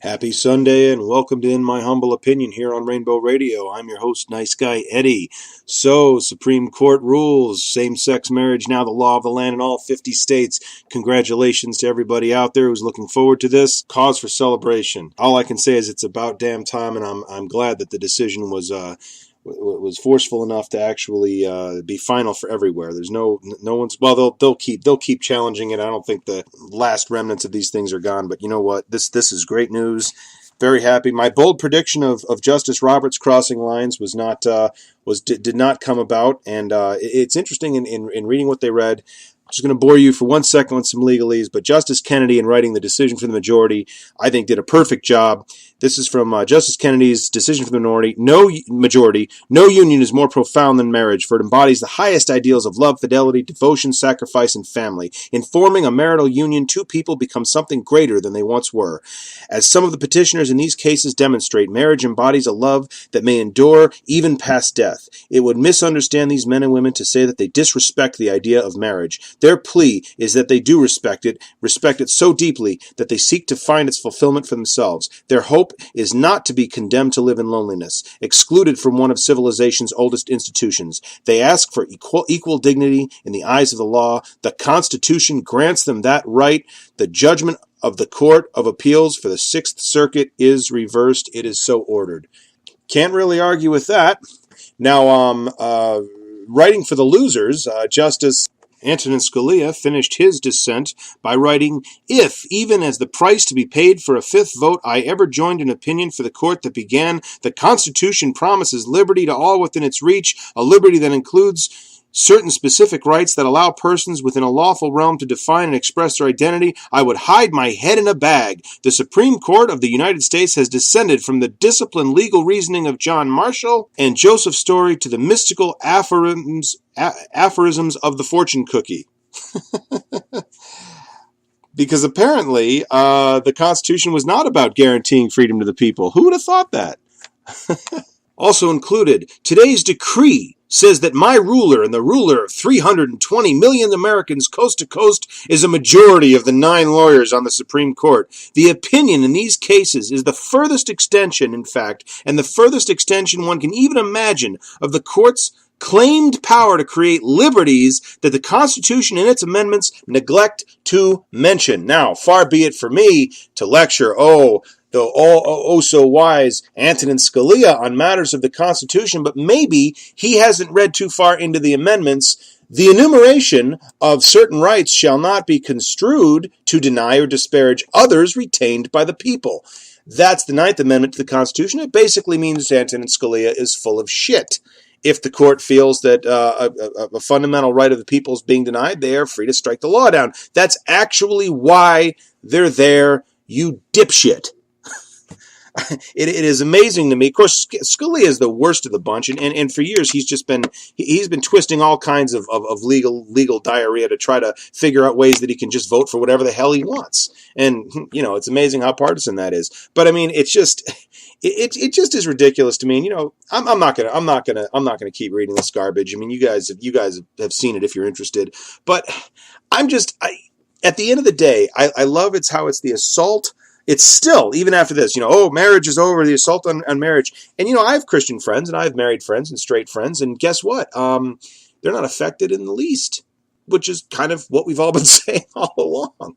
Happy Sunday and welcome to In My Humble Opinion here on Rainbow Radio. I'm your host, Niceguy Eddie. So, Supreme Court rules, same-sex marriage now the law of the land in all 50 states. Congratulations to everybody out there who's looking forward to this. Cause for celebration. All I can say is it's about damn time, and I'm glad that the decision was forceful enough to actually be final for everywhere. There's no one's, well, they'll keep challenging it. I don't think the last remnants of these things are gone, but you know what? This is great news. Very happy. My bold prediction of Justice Roberts crossing lines did not come about, and it's interesting in reading what they read. I'm just going to bore you for 1 second with some legalese, but Justice Kennedy, in writing the decision for the majority, I think did a perfect job. This is from Justice Kennedy's decision for the majority. No union is more profound than marriage, for it embodies the highest ideals of love, fidelity, devotion, sacrifice, and family. In forming a marital union, two people become something greater than they once were. As some of the petitioners in these cases demonstrate, marriage embodies a love that may endure even past death. It would misunderstand these men and women to say that they disrespect the idea of marriage. Their plea is that they do respect it so deeply that they seek to find its fulfillment for themselves. Their hope is not to be condemned to live in loneliness, excluded from one of civilization's oldest institutions. They ask for equal dignity in the eyes of the law. The Constitution grants them that right. The judgment of the Court of Appeals for the Sixth Circuit is reversed. It is so ordered. Can't really argue with that. Now, writing for the losers, Justice Antonin Scalia finished his dissent by writing, "If, even as the price to be paid for a fifth vote, I ever joined an opinion for the court that began, the Constitution promises liberty to all within its reach, a liberty that includes certain specific rights that allow persons within a lawful realm to define and express their identity, I would hide my head in a bag. The Supreme Court of the United States has descended from the disciplined legal reasoning of John Marshall and Joseph Story to the mystical aphorisms of the fortune cookie." Because apparently the Constitution was not about guaranteeing freedom to the people. Who would have thought that? Also included, today's decree says that my ruler and the ruler of 320 million Americans coast to coast is a majority of the 9 lawyers on the Supreme Court. The opinion in these cases is the furthest extension, in fact, and the furthest extension one can even imagine of the court's claimed power to create liberties that the Constitution and its amendments neglect to mention. Now, far be it for me to lecture, the so wise Antonin Scalia on matters of the Constitution, but maybe he hasn't read too far into the amendments. The enumeration of certain rights shall not be construed to deny or disparage others retained by the people. That's the 9th Amendment to the Constitution. It basically means Antonin Scalia is full of shit. If the court feels that a fundamental right of the people is being denied, they are free to strike the law down. That's actually why they're there, you dipshit. It is amazing to me. Of course, Scalia is the worst of the bunch, and for years he's been twisting all kinds of legal diarrhea to try to figure out ways that he can just vote for whatever the hell he wants. And it's amazing how partisan that is. But I mean, it just is ridiculous to me. And I'm not gonna keep reading this garbage. I mean, you guys have seen it if you're interested. But at the end of the day, I love how it's the assault. It's still, even after this, marriage is over, the assault on marriage. And, I have Christian friends, and I have married friends and straight friends, and guess what? They're not affected in the least, which is kind of what we've all been saying all along.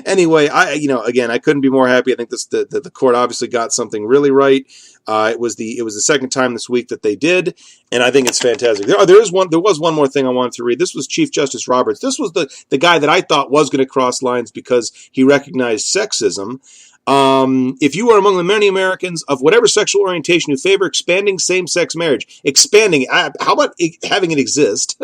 Anyway, I couldn't be more happy. I think the court obviously got something really right. It was the second time this week that they did, and I think it's fantastic. There was one more thing I wanted to read. This was Chief Justice Roberts. This was the guy that I thought was going to cross lines because he recognized sexism. If you are among the many Americans of whatever sexual orientation who favor expanding same-sex marriage, how about having it exist?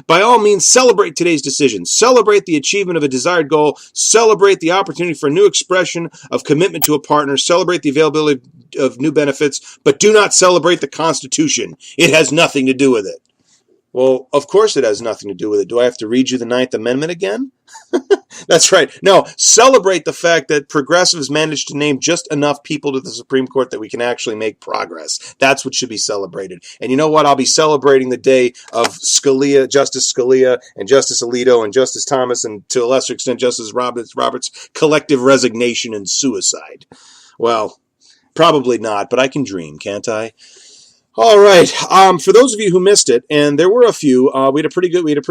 By all means, celebrate today's decision. Celebrate the achievement of a desired goal. Celebrate the opportunity for a new expression of commitment to a partner. Celebrate the availability of new benefits, but do not celebrate the Constitution. It has nothing to do with it. Well, of course it has nothing to do with it. Do I have to read you the 9th Amendment again? That's right. No, celebrate the fact that progressives managed to name just enough people to the Supreme Court that we can actually make progress. That's what should be celebrated. And you know what? I'll be celebrating the day of Scalia, Justice Scalia, and Justice Alito, and Justice Thomas, and to a lesser extent, Justice Roberts' collective resignation and suicide. Well, probably not, but I can dream, can't I? All right. For those of you who missed it, and there were a few, we had a pretty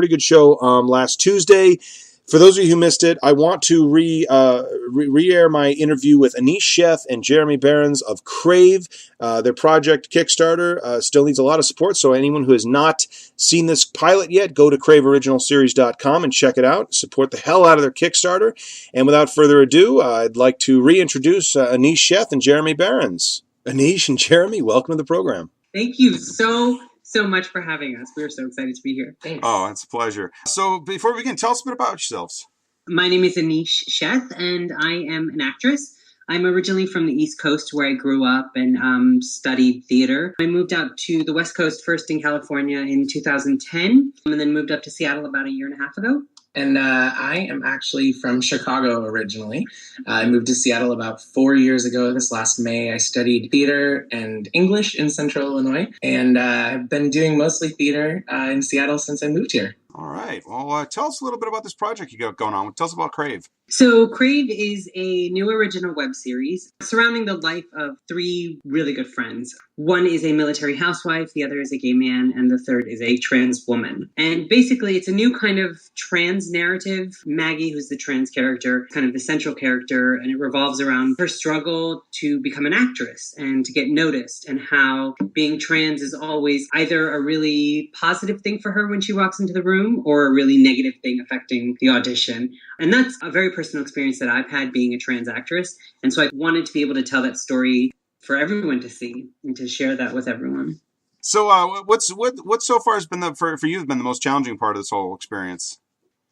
good show last Tuesday. For those of you who missed it, I want to re-air my interview with Aneesh Sheth and Jeremy Behrens of Crave. Their project Kickstarter still needs a lot of support, so anyone who has not seen this pilot yet, go to craveoriginalseries.com and check it out. Support the hell out of their Kickstarter. And without further ado, I'd like to reintroduce Aneesh Sheth and Jeremy Behrens. Aneesh and Jeremy, welcome to the program. Thank you so much for having us. We're so excited to be here. Thanks. Oh, it's a pleasure. So before we begin, tell us a bit about yourselves. My name is Aneesh Sheth, and I am an actress. I'm originally from the East Coast, where I grew up and studied theater. I moved out to the West Coast first in California in 2010, and then moved up to Seattle about a year and a half ago. And I am actually from Chicago originally. I moved to Seattle about 4 years ago. This last May, I studied theater and English in Central Illinois. And I've been doing mostly theater in Seattle since I moved here. All right. Well, tell us a little bit about this project you got going on. Tell us about Crave. So Crave is a new original web series surrounding the life of three really good friends. One is a military housewife, the other is a gay man, and the third is a trans woman. And basically, it's a new kind of trans narrative. Maggie, who's the trans character, kind of the central character, and it revolves around her struggle to become an actress and to get noticed, and how being trans is always either a really positive thing for her when she walks into the room or a really negative thing affecting the audition. And that's a very personal experience that I've had being a trans actress. And so I wanted to be able to tell that story for everyone to see and to share that with everyone. So what so far has been for you has been the most challenging part of this whole experience?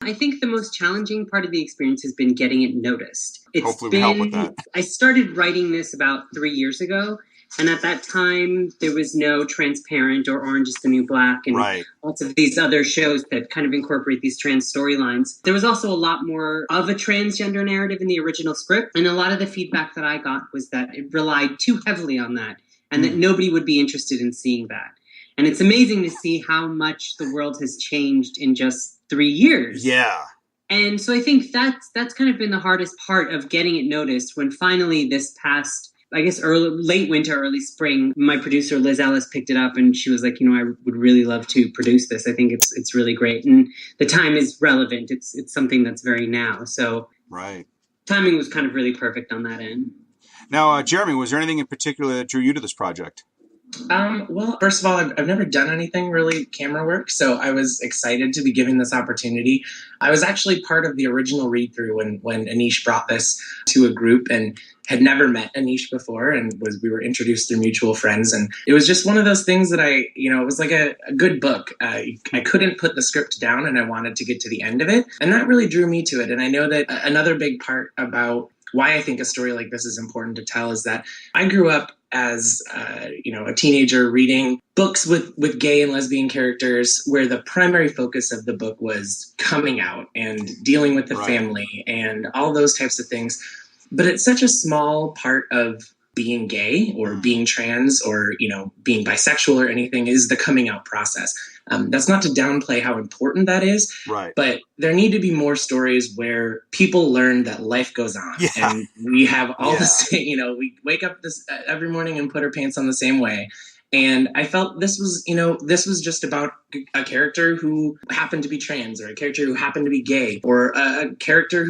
I think the most challenging part of the experience has been getting it noticed. Hopefully we help with that. I started writing this about 3 years ago. And at that time, there was no Transparent or Orange is the New Black and lots of these other shows that kind of incorporate these trans storylines. There was also a lot more of a transgender narrative in the original script. And a lot of the feedback that I got was that it relied too heavily on that and that nobody would be interested in seeing that. And it's amazing to see how much the world has changed in just 3 years. Yeah. And so I think that's kind of been the hardest part of getting it noticed when finally this past, I guess, late winter, early spring, my producer, Liz Ellis, picked it up and she was like, I would really love to produce this. I think it's really great. And the time is relevant. It's something that's very now. So timing was kind of really perfect on that end. Now, Jeremy, was there anything in particular that drew you to this project? Well, first of all, I've never done anything really camera work, so I was excited to be given this opportunity. I was actually part of the original read-through when Aneesh brought this to a group and had never met Aneesh before, and we were introduced through mutual friends. And it was just one of those things that it was like a good book. I couldn't put the script down and I wanted to get to the end of it. And that really drew me to it. And I know that another big part about why I think a story like this is important to tell is that I grew up as a teenager reading books with gay and lesbian characters where the primary focus of the book was coming out and dealing with the family and all those types of things. But it's such a small part of being gay or being trans or, being bisexual or anything is the coming out process. That's not to downplay how important that is, but there need to be more stories where people learn that life goes on and we have all the same, we wake up every morning and put our pants on the same way. And I felt this was just about a character who happened to be trans or a character who happened to be gay or a character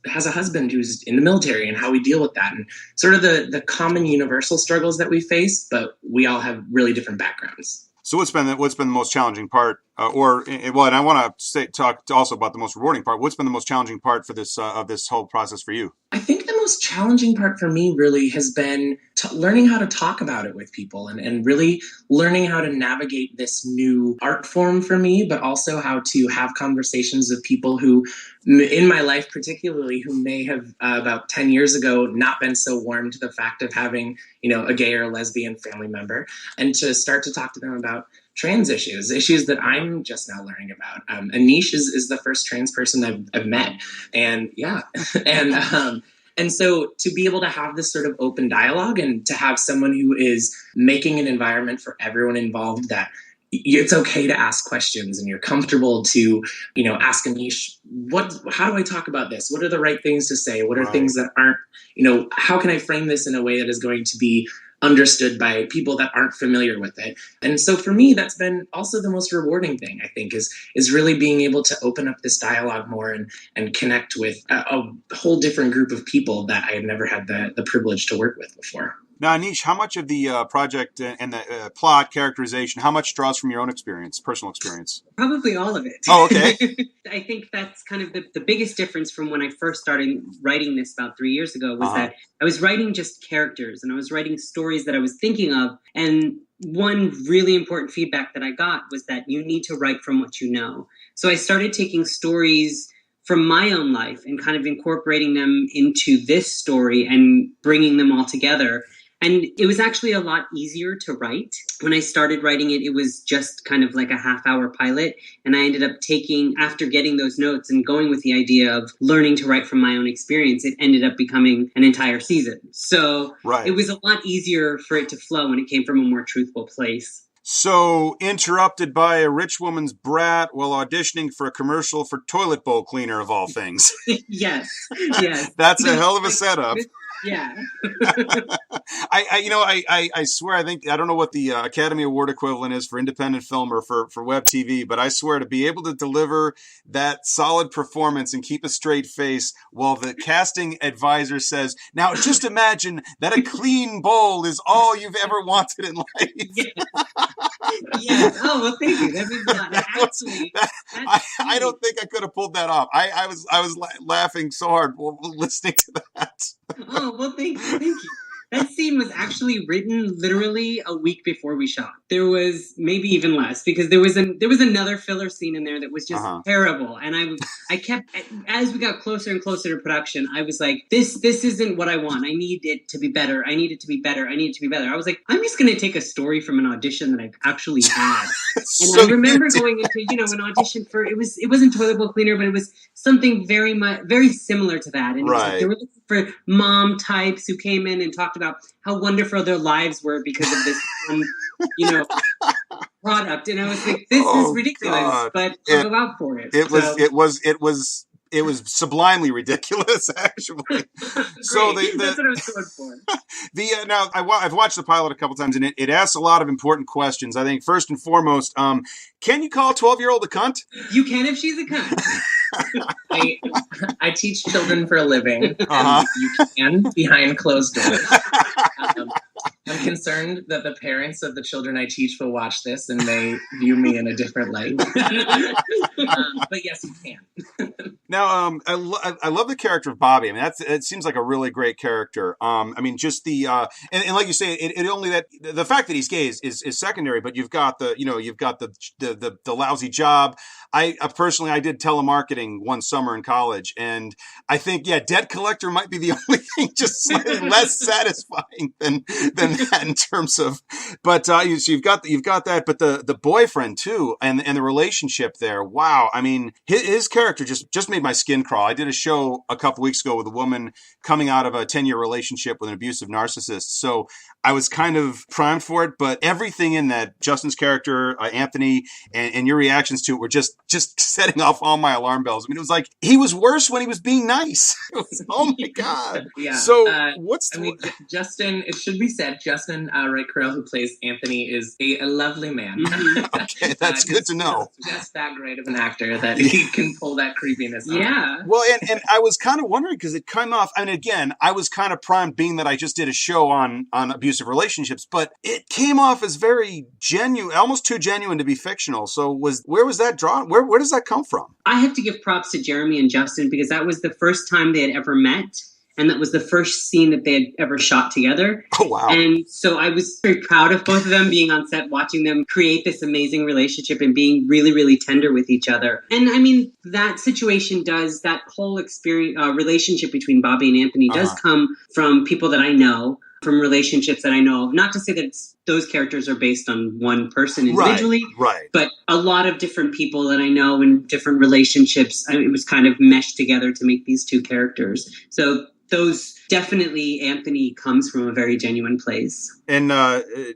has a husband who's in the military and how we deal with that and sort of the common universal struggles that we face, but we all have really different backgrounds. So what's been the most challenging part, and I want to talk also about the most rewarding part. What's been the most challenging part for this of this whole process for you? I think the most challenging part for me really has been learning how to talk about it with people and really learning how to navigate this new art form for me, but also how to have conversations with people who, in my life particularly, who may have about 10 years ago not been so warm to the fact of having, a gay or lesbian family member, and to start to talk to them about trans issues that I'm just now learning about. Aneesh is the first trans person I've met. And yeah, and so to be able to have this sort of open dialogue and to have someone who is making an environment for everyone involved that it's okay to ask questions and you're comfortable to, ask Aneesh, how do I talk about this? What are the right things to say? What are things that aren't, how can I frame this in a way that is going to be understood by people that aren't familiar with it? And so for me, that's been also the most rewarding thing, I think, is really being able to open up this dialogue more and connect with a whole different group of people that I had never had the privilege to work with before. Now, Aneesh, how much of the project and the plot characterization, how much draws from your own experience, personal experience? Probably all of it. Oh, okay. I think that's kind of the biggest difference from when I first started writing this about 3 years ago was that I was writing just characters and I was writing stories that I was thinking of. And one really important feedback that I got was that you need to write from what you know. So I started taking stories from my own life and kind of incorporating them into this story and bringing them all together. And it was actually a lot easier to write. When I started writing it, it was just kind of like a half-hour pilot. And I ended up after getting those notes and going with the idea of learning to write from my own experience, it ended up becoming an entire season. So It was a lot easier for it to flow when it came from a more truthful place. So, interrupted by a rich woman's brat while auditioning for a commercial for toilet bowl cleaner, of all things. Yes. That's a hell of a setup. Yeah. I swear, I don't know what the Academy Award equivalent is for independent film or for web TV, but I swear to be able to deliver that solid performance and keep a straight face while the casting advisor says, now just imagine that a clean bowl is all you've ever wanted in life. Yeah. Oh, well, thank you. That means a lot. I don't think I could have pulled that off. I was laughing so hard listening to that. Oh, well, thank you. That scene was actually written literally a week before we shot. There was maybe even less because there was another filler scene in there that was just terrible. And I kept, as we got closer and closer to production, I was like, this isn't what I want. I need it to be better. I need it to be better. I need it to be better. I was like, I'm just going to take a story from an audition that I've actually had. And so I remember going into, an audition for, it wasn't toilet bowl cleaner, but it was something very similar to that. And it was like, they were looking for mom types who came in and talked about how wonderful their lives were because of this product. And I was like, this is ridiculous, but I'll go out for it. It was sublimely ridiculous, actually. So that's what I was going for. Now I've watched the pilot a couple times, and it asks a lot of important questions. I think first and foremost, can you call a 12-year-old a cunt? You can if she's a cunt. I teach children for a living. And you can behind closed doors. I'm concerned that the parents of the children I teach will watch this and may view me in a different light. But yes, you can. Now, I love the character of Bobby. I mean, it seems like a really great character. I mean, just the and like you say, it only that the fact that he's gay is secondary. But you've got the lousy job. I personally I did telemarketing one summer in college, and I think debt collector might be the only thing just slightly less satisfying than that in terms of. But so you've got that, but the boyfriend too, and the relationship there. Wow, I mean his character just made my skin crawl. I did a show a couple weeks ago with a woman coming out of a 10-year relationship with an abusive narcissist. So I was kind of primed for it, but everything in that, Justin's character, Anthony, and your reactions to it were just setting off all my alarm bells. I mean, it was like, he was worse when he was being nice. It was, oh my God. Yeah. So Justin, it should be said, Justin Carell, who plays Anthony, is a lovely man. Okay, that's good to know. Just that great of an actor that he can pull that creepiness off. Yeah. Well, and I was kind of wondering, because it came off, I mean, again, I was kind of primed being that I just did a show on abusive relationships, but it came off as very genuine, almost too genuine to be fictional. So where was that drawn? Where does that come from? I have to give props to Jeremy and Justin because that was the first time they had ever met. And that was the first scene that they had ever shot together. Oh, wow. And so I was very proud of both of them being on set, watching them create this amazing relationship and being really, really tender with each other. And I mean, that whole experience, relationship between Bobby and Anthony does come from people that I know. from relationships that I know of. Not to say that those characters are based on one person individually, right. But a lot of different people that I know in different relationships, it was kind of meshed together to make these two characters. So those definitely, Anthony comes from a very genuine place. And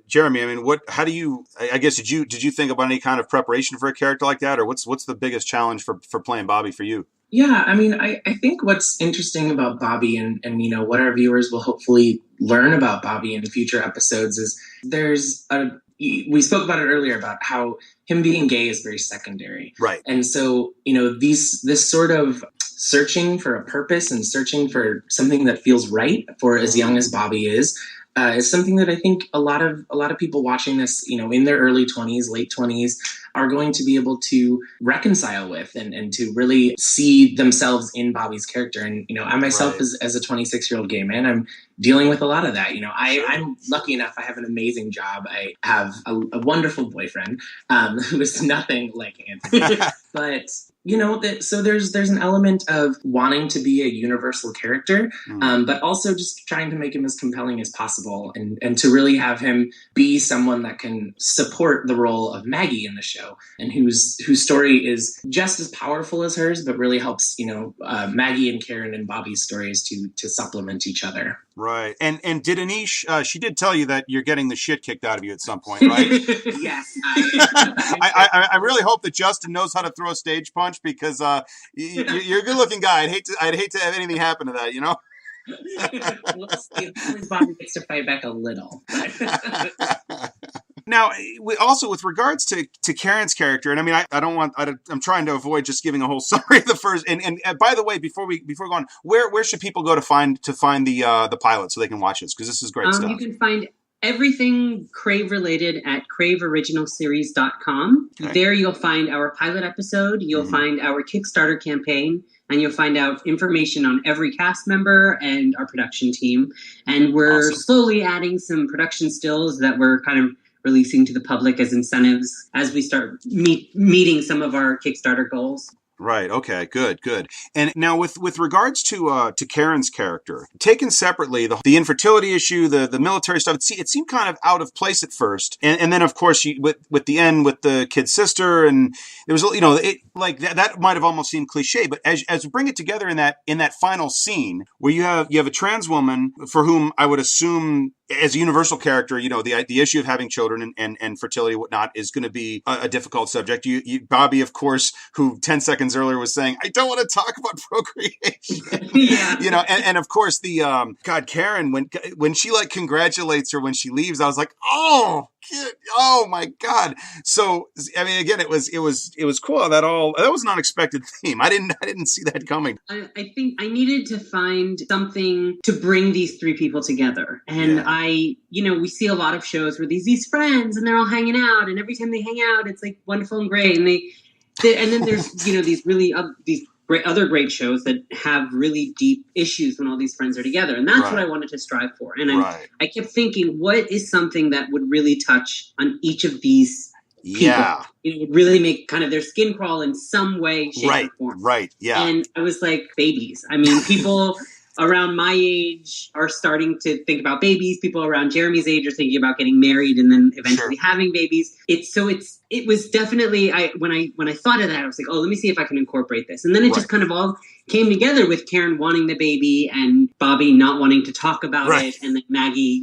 Jeremy, I mean, how do you? I guess did you think about any kind of preparation for a character like that, or what's the biggest challenge for playing Bobby for you? Yeah, I mean, I think what's interesting about Bobby and what our viewers will hopefully learn about Bobby in future episodes is we spoke about it earlier about how him being gay is very secondary. Right. And so, this sort of searching for a purpose and searching for something that feels right for as young as Bobby is something that I think a lot of people watching this, in their early 20s, late 20s, are going to be able to reconcile with and to really see themselves in Bobby's character. And, I myself, right. as a 26-year-old gay man, I'm dealing with a lot of that. I'm lucky enough. I have an amazing job. I have a wonderful boyfriend who is nothing like Anthony. But so there's an element of wanting to be a universal character, but also just trying to make him as compelling as possible and to really have him be someone that can support the role of Maggie in the show and whose story is just as powerful as hers, but really helps, Maggie and Karen and Bobby's stories to supplement each other. Right. And did Aneesh, she did tell you that you're getting the shit kicked out of you at some point, right? Yes. I really hope that Justin knows how to throw a stage punch because you're a good looking guy. I'd hate to have anything happen to that, We'll see. Bobby gets to fight back a little. Now, also with regards to Karen's character, and I mean, I'm trying to avoid just giving a whole summary of the first. And by the way, before we go on, where should people go to find the pilot so they can watch this? Because this is great stuff. You can find everything Crave related at craveoriginalseries.com. Okay. There you'll find our pilot episode, you'll find our Kickstarter campaign, and you'll find out information on every cast member and our production team. And we're slowly adding some production stills that we're kind of releasing to the public as incentives as we start meeting some of our Kickstarter goals. Right. Okay. Good. And now, with regards to Karen's character, taken separately, the infertility issue, the military stuff, it seemed kind of out of place at first, and then of course with the end with the kid's sister, and there was that might have almost seemed cliche, but as we bring it together in that final scene where you have a trans woman for whom I would assume, as a universal character, the issue of having children and fertility and whatnot is going to be a difficult subject. Bobby, of course, who 10 seconds earlier was saying, I don't want to talk about procreation. Yeah. And of course Karen, when she congratulates her when she leaves, I was like, oh my God. So, I mean, again, it was cool. That was an unexpected theme. I didn't see that coming. I think I needed to find something to bring these three people together. And we see a lot of shows where these friends and they're all hanging out, and every time they hang out, it's like wonderful and great. And and then there's, these really, these other great shows that have really deep issues when all these friends are together. And that's what I wanted to strive for. And I kept thinking, what is something that would really touch on each of these people? Yeah. It would really make kind of their skin crawl in some way, shape, or form. Right, yeah. And I was like, babies. I mean, people around my age are starting to think about babies. People around Jeremy's age are thinking about getting married and then eventually having babies. It was definitely, when I thought of that, I was like, oh, let me see if I can incorporate this. And then it just kind of all came together with Karen wanting the baby and Bobby not wanting to talk about it. And then Maggie,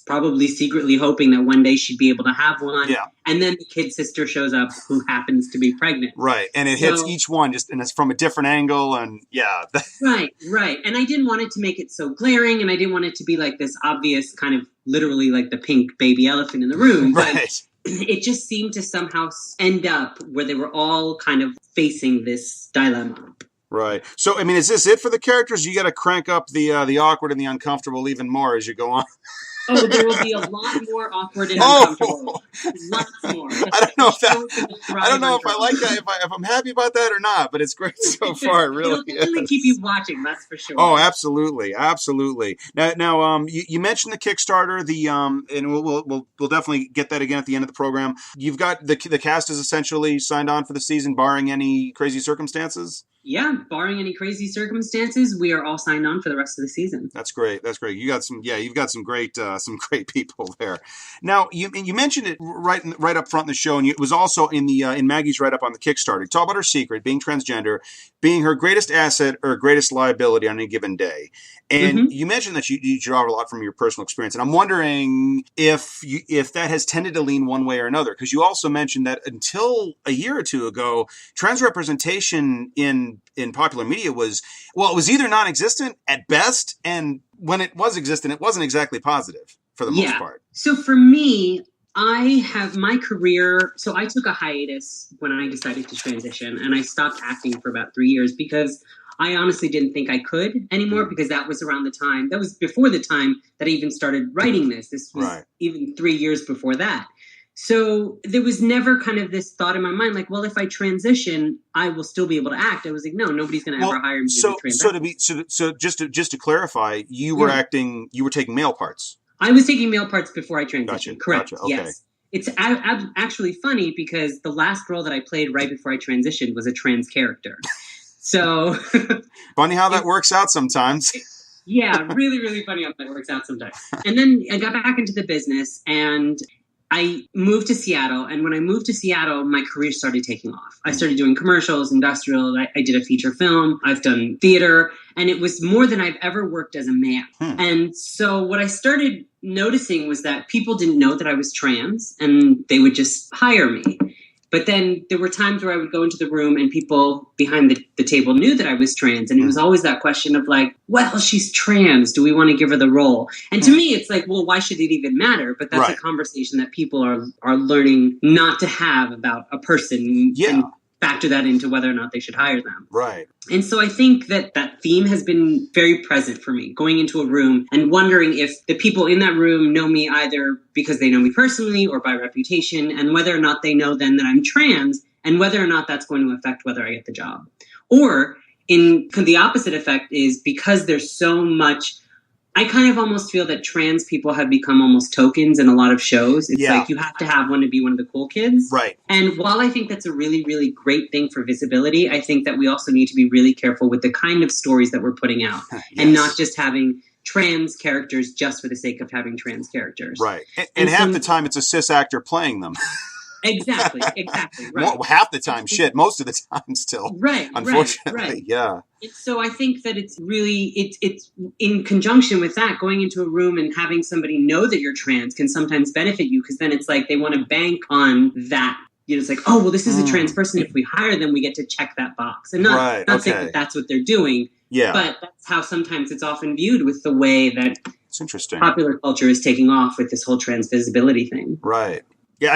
probably secretly hoping that one day she'd be able to have one. Yeah. And then the kid sister shows up who happens to be pregnant. Right. And it hits each one and it's from a different angle. And Right. And I didn't want it to make it so glaring, and I didn't want it to be like this obvious kind of literally like the pink baby elephant in the room. Right. It just seemed to somehow end up where they were all kind of facing this dilemma. Right. So, I mean, is this it for the characters? You got to crank up the awkward and the uncomfortable even more as you go on. Oh, there will be a lot more awkward and uncomfortable. Lots more. I don't know if I like that, if I'm happy about that or not, but it's great so far. It really It'll definitely keep you watching, that's for sure. Oh, absolutely. Now, you mentioned the Kickstarter, and we'll definitely get that again at the end of the program. You've got the cast is essentially signed on for the season, barring any crazy circumstances. yeah, barring any crazy circumstances, we are all signed on for the rest of the season. That's great. That's great. You've got some great people there. Now, you mentioned it right up front in the show, and it was also in the in Maggie's write up on the Kickstarter. Talk about her secret, being transgender, being her greatest asset or greatest liability on any given day. And you mentioned that you draw a lot from your personal experience, and I'm wondering if that has tended to lean one way or another, because you also mentioned that until a year or two ago, trans representation in popular media was either non-existent at best, and when it was existent, it wasn't exactly positive for the most part. So for me, I have my career. So I took a hiatus when I decided to transition, and I stopped acting for about 3 years because I honestly didn't think I could anymore, because that was around the time, that was before the time that I even started writing this. This was even 3 years before that. So there was never kind of this thought in my mind, like, well, if I transition, I will still be able to act. I was like, no, nobody's going to ever hire me to transition. So just to clarify, you were acting, you were taking male parts. I was taking male parts before I transitioned. Gotcha. Correct. Gotcha. Okay. Yes. It's actually funny because the last role that I played right before I transitioned was a trans character. So funny how that works out sometimes. Yeah, really, really funny how that works out sometimes. And then I got back into the business and I moved to Seattle. And when I moved to Seattle, my career started taking off. I started doing commercials, industrial. I did a feature film. I've done theater. And it was more than I've ever worked as a man. And so what I started noticing was that people didn't know that I was trans and they would just hire me. But then there were times where I would go into the room and people behind the table knew that I was trans. And it was always that question of like, well, she's trans. Do we want to give her the role? And to me, it's like, well, why should it even matter? But that's a conversation that people are learning not to have about a person. And factor that into whether or not they should hire them. Right. And so I think that theme has been very present for me, going into a room and wondering if the people in that room know me either because they know me personally or by reputation, and whether or not they know then that I'm trans, and whether or not that's going to affect whether I get the job. Or the opposite effect is because there's so much, I kind of almost feel that trans people have become almost tokens in a lot of shows. It's like you have to have one to be one of the cool kids. Right. And while I think that's a really, really great thing for visibility, I think that we also need to be really careful with the kind of stories that we're putting out and not just having trans characters just for the sake of having trans characters. Right. And half the time it's a cis actor playing them. Exactly. Right. Well, half the time, most of the time still. Right. Unfortunately, right. Yeah. So I think that it's really, it's in conjunction with that, going into a room and having somebody know that you're trans can sometimes benefit you, because then it's like they want to bank on that. You know, it's like, oh, well, this is a trans person. If we hire them, we get to check that box. And not saying that that's what they're doing. Yeah. But that's how sometimes it's often viewed with the way that it's interesting. Popular culture is taking off with this whole trans visibility thing. Right. Yeah,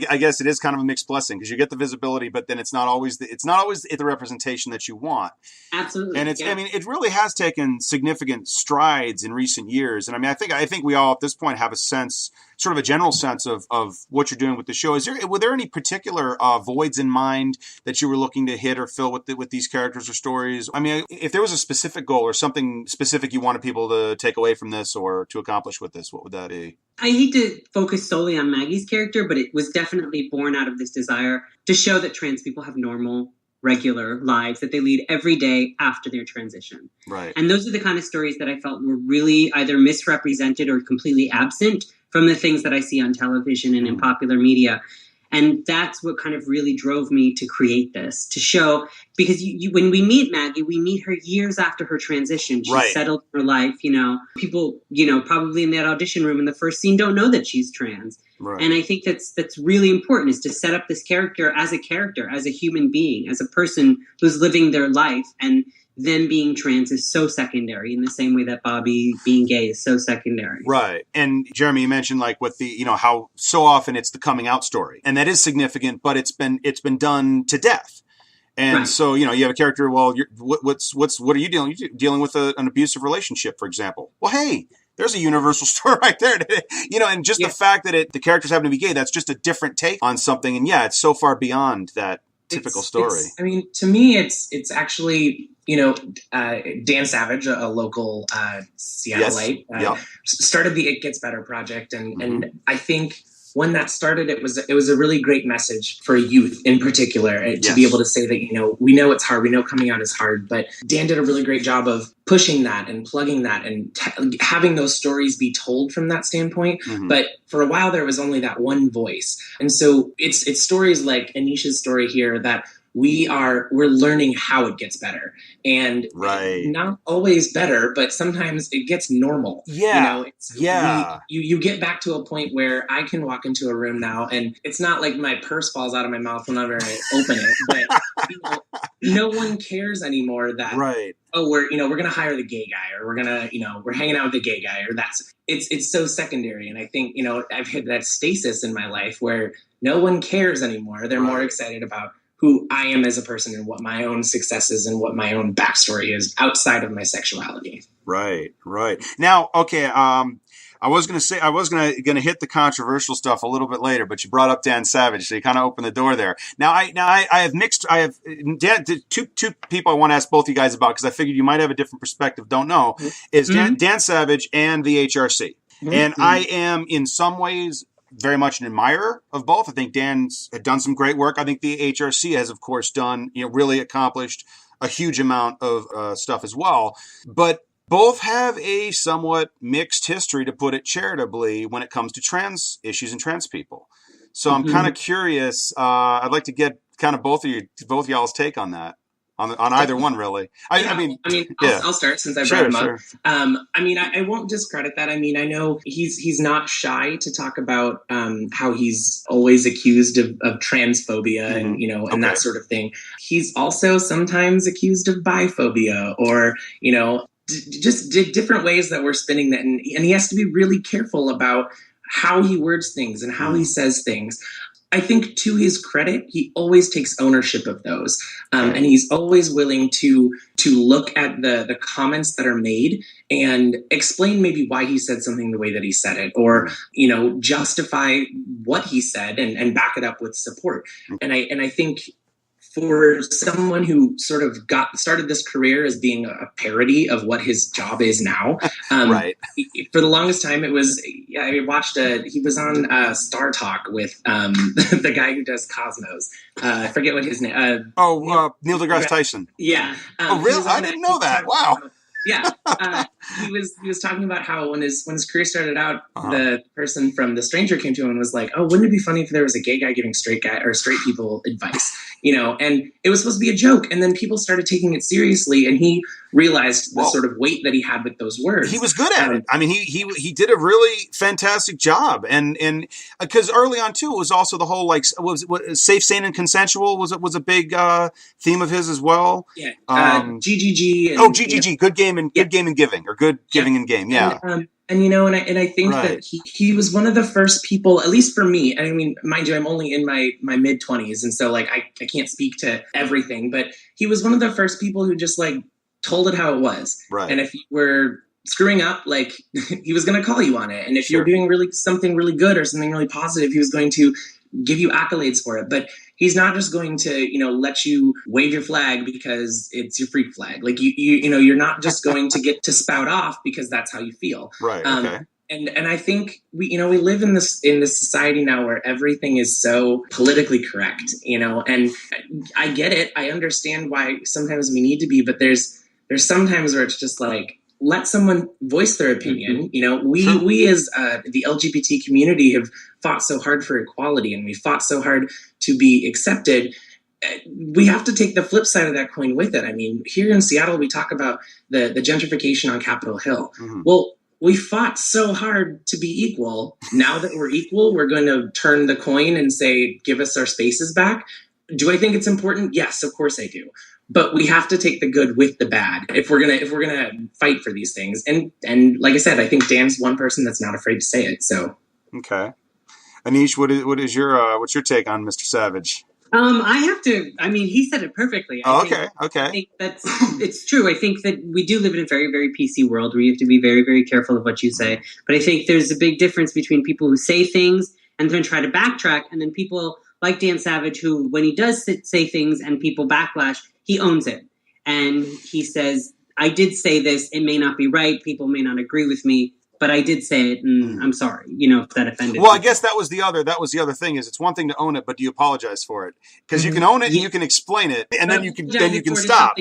I guess it is kind of a mixed blessing, because you get the visibility, but then it's not always the representation that you want. Absolutely. And I mean, it really has taken significant strides in recent years. And I mean, I think we all at this point have a sense, sort of a general sense of what you're doing with the show. Were there any particular voids in mind that you were looking to hit or fill with these characters or stories? I mean, if there was a specific goal or something specific you wanted people to take away from this or to accomplish with this, what would that be? I hate to focus solely on Maggie's character, but it was definitely born out of this desire to show that trans people have normal, regular lives that they lead every day after their transition. Right. And those are the kind of stories that I felt were really either misrepresented or completely absent from the things that I see on television and in popular media. And that's what kind of really drove me to create this, to show, because when we meet Maggie, we meet her years after her transition. She's settled her life, people, probably in that audition room in the first scene don't know that she's trans. Right. And I think that's really important, is to set up this character, as a human being, as a person who's living their life, and them being trans is so secondary, in the same way that Bobby being gay is so secondary. Right. And Jeremy, you mentioned like with the, how so often it's the coming out story, and that is significant, but it's been done to death. And so, you have a character, well, what are you dealing? You're dealing with an abusive relationship, for example. Well, hey, there's a universal story right there, and just the fact that the characters happen to be gay, that's just a different take on something. And it's so far beyond that typical story. To me, it's actually, Dan Savage, a local Seattleite, started the It Gets Better project. And I think when that started, it was a really great message for youth in particular, to be able to say that, we know it's hard. We know coming out is hard, but Dan did a really great job of pushing that and plugging that and having those stories be told from that standpoint. Mm-hmm. But for a while, there was only that one voice. And so it's stories like Aneesh's story here that we're learning how it gets better, and not always better, but sometimes it gets normal. Yeah. You get back to a point where I can walk into a room now and it's not like my purse falls out of my mouth whenever I open it, but no one cares anymore that, we're going to hire the gay guy, or we're going to, we're hanging out with the gay guy, or it's so secondary. And I think, I've hit that stasis in my life where no one cares anymore. They're more excited about who I am as a person and what my own successes and what my own backstory is outside of my sexuality. Right. Now, okay, I was going to hit the controversial stuff a little bit later, but you brought up Dan Savage, so you kind of opened the door there. Now I have two people I want to ask both you guys about, because I figured you might have a different perspective. Don't know, is Dan Savage and the HRC, and I am in some ways very much an admirer of both. I think Dan's had done some great work. I think the HRC has, of course, done, really accomplished a huge amount of stuff as well. But both have a somewhat mixed history, to put it charitably, when it comes to trans issues and trans people. So I'm kind of curious. I'd like to get kind of both of y'all's take on that. On either one, really. I'll start since I brought him up. I won't discredit that. I know he's not shy to talk about how he's always accused of transphobia and that sort of thing. He's also sometimes accused of biphobia, or just different ways that we're spinning that, and he has to be really careful about how he words things and how he says things. I think, to his credit, he always takes ownership of those. And he's always willing to look at the comments that are made and explain maybe why he said something the way that he said it, or, justify what he said and back it up with support. And I think, for someone who sort of started this career as being a parody of what his job is now, for the longest time it was. I watched he was on Star Talk with the guy who does Cosmos. I forget what his name. Neil deGrasse Tyson. Yeah. Really? I didn't know that. Wow. Yeah, he was talking about how when his career started out, the person from The Stranger came to him and was like, "Oh, wouldn't it be funny if there was a gay guy giving straight people advice?" And it was supposed to be a joke, and then people started taking it seriously, and he realized the sort of weight that he had with those words. He was good at it. He did a really fantastic job, and because early on too, it was also the whole safe, sane, and consensual was a big theme of his as well. Yeah, GGG. GGG, good game and giving, or good giving and game. Yeah. And I think that he was one of the first people, at least for me. I mean, mind you, I'm only in my mid-20s, and so I can't speak to everything, but he was one of the first people who just told it how it was. Right. And if you were screwing up, he was going to call you on it. And if you're doing something really good or something really positive, he was going to give you accolades for it. But he's not just going to, let you wave your flag because it's your freak flag. You're not just going to get to spout off because that's how you feel. Right. Okay. And I think we live in this society now where everything is so politically correct, and I get it. I understand why sometimes we need to be, but there's sometimes where it's just let someone voice their opinion. We as the LGBT community have fought so hard for equality, and we fought so hard to be accepted. We have to take the flip side of that coin with it. I mean, here in Seattle, we talk about the gentrification on Capitol Hill. Mm-hmm. Well, we fought so hard to be equal. Now that we're equal, we're going to turn the coin and say, give us our spaces back. Do I think it's important? Yes, of course I do. But we have to take the good with the bad if we're gonna fight for these things. And like I said, I think Dan's one person that's not afraid to say it. So okay, Aneesh, what's your take on Mr. Savage? He said it perfectly. Okay. I think it's true. I think that we do live in a very, very PC world where you have to be very, very careful of what you say. But I think there's a big difference between people who say things and then try to backtrack, and then people like Dan Savage who, when he does say things and people backlash, he owns it. And he says, I did say this. It may not be right. People may not agree with me, but I did say it, and I'm sorry, if that offended. Well, I guess that was the other thing is it's one thing to own it, but do you apologize for it? Because you can own it and you can explain it, and then you can stop.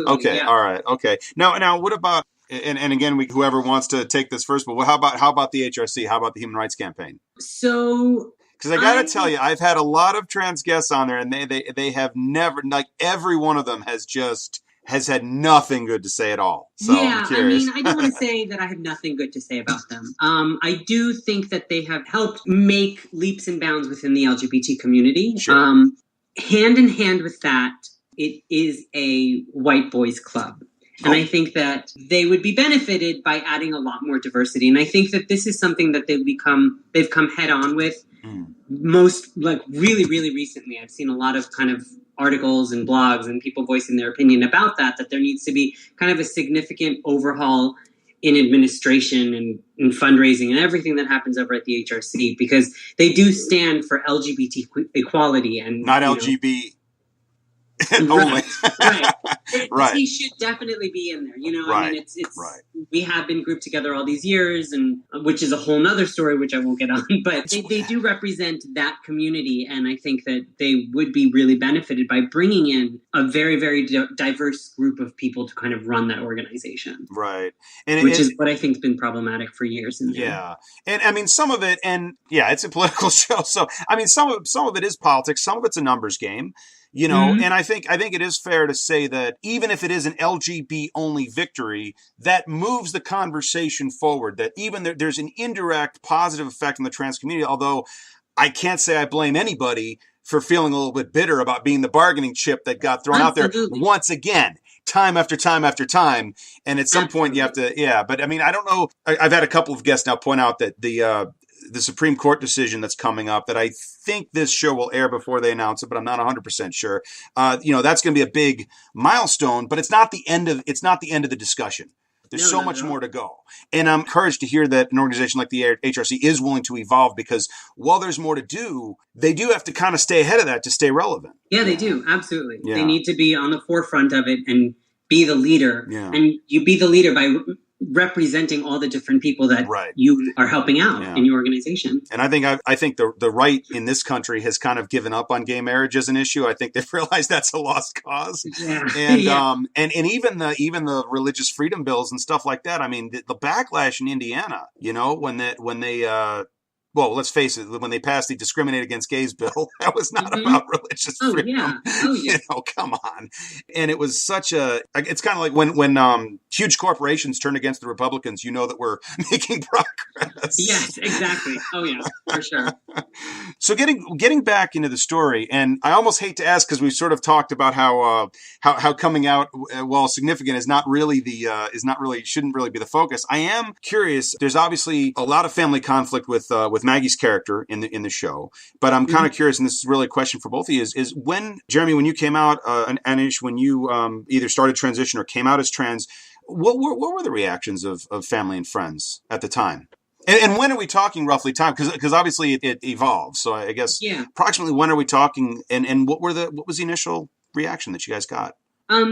Okay, yeah. all right, okay. Now, what about? And again, whoever wants to take this first, but how about the HRC? How about the Human Rights Campaign? So, because I got to tell you, I've had a lot of trans guests on there, and they have never, like, every one of them has had nothing good to say at all. So yeah, I mean, I don't want to say that I have nothing good to say about them. I do think that they have helped make leaps and bounds within the LGBT community. Sure. Hand in hand with that, it is a white boys club. And I think that they would be benefited by adding a lot more diversity. And I think that this is something that they've come head on with. Most, like, really, really recently. I've seen a lot of kind of articles and blogs and people voicing their opinion about that there needs to be kind of a significant overhaul in administration and fundraising and everything that happens over at the HRC, because they do stand for LGBT equality and not LGBT. Only. Right. Right. He should definitely be in there. Right. I mean, it's we have been grouped together all these years, and which is a whole nother story, which I won't get on. But they do represent that community, and I think that they would be really benefited by bringing in a very, very diverse group of people to kind of run that organization. Right. Which is what I think has been problematic for years. Yeah. And I mean, some of it, and yeah, it's a political show. So, I mean, some of it is politics. Some of it's a numbers game. And I think it is fair to say that even if it is an LGB only victory, that moves the conversation forward, that even there's an indirect positive effect on the trans community, although I can't say I blame anybody for feeling a little bit bitter about being the bargaining chip that got thrown out there once again, time after time after time. And at some point you have to, but I mean, I don't know. I've had a couple of guests now point out that the Supreme Court decision that's coming up, that I think this show will air before they announce it, but I'm not 100% sure. That's going to be a big milestone, but it's not the end of the discussion. There's so much more to go. And I'm encouraged to hear that an organization like the HRC is willing to evolve, because while there's more to do, they do have to kind of stay ahead of that to stay relevant. Yeah, they do. Absolutely. Yeah. They need to be on the forefront of it and be the leader. Yeah. And you be the leader by representing all the different people that you are helping out in your organization. And I think the right in this country has kind of given up on gay marriage as an issue. I think they've realized that's a lost cause. Yeah. And and even the religious freedom bills and stuff like that. I mean, the backlash in Indiana, when they well, let's face it, when they passed the Discriminate Against Gays bill, that was not about religious freedom. Yeah. Come on. And it was it's kind of like when huge corporations turn against the Republicans, that we're making progress. Yes, exactly. Oh, yeah, for sure. So getting back into the story, and I almost hate to ask, because we sort of talked about how coming out, while significant, shouldn't really be the focus. I am curious. There's obviously a lot of family conflict with Maggie's character in the show, but I'm kind of curious, and this is really a question for both of you: is when, Jeremy, when you came out, and Aneesh, when you either started transition or came out as trans, what were the reactions of family and friends at the time? And when are we talking roughly time? Because obviously it evolves. So I guess approximately when are we talking? And what was the initial reaction that you guys got?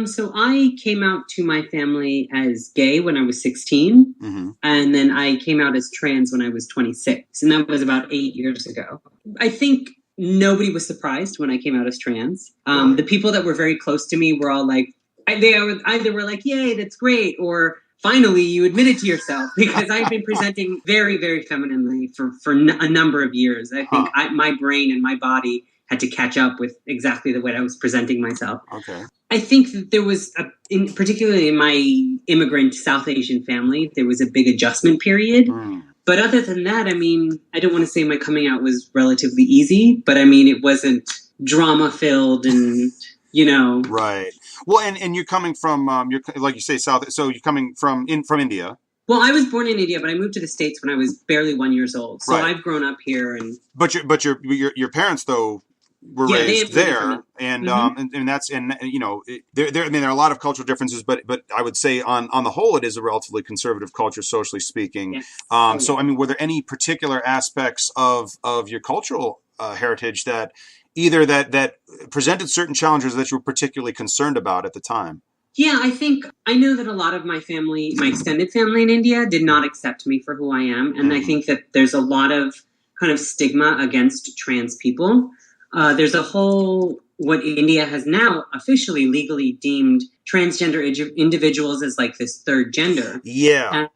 So I came out to my family as gay when I was 16, and then I came out as trans when I was 26, and that was about 8 years ago. I think nobody was surprised when I came out as trans. The people that were very close to me were all like, they either were like, "Yay, that's great," or "Finally, you admitted to yourself," because I've been presenting very, very femininely for a number of years. I think my brain and my body had to catch up with exactly the way I was presenting myself. Okay. I think that there was, particularly in my immigrant South Asian family, there was a big adjustment period. But other than that, I mean, I don't want to say my coming out was relatively easy, but I mean, it wasn't drama filled and, Right. Well, and you're coming from, like you say, South. So you're coming from India. Well, I was born in India, but I moved to the States when I was barely 1 year old. So I've grown up here. But your parents, though, were raised there, and that's, and there are a lot of cultural differences, but I would say on the whole, it is a relatively conservative culture, socially speaking. Yes. So I mean, were there any particular aspects of your cultural heritage that either that presented certain challenges that you were particularly concerned about at the time? Yeah, I know that a lot of my family, my extended family in India, did not accept me for who I am. And I think that there's a lot of kind of stigma against trans people. There's a whole, what India has now officially legally deemed transgender individuals as like this third gender. Yeah,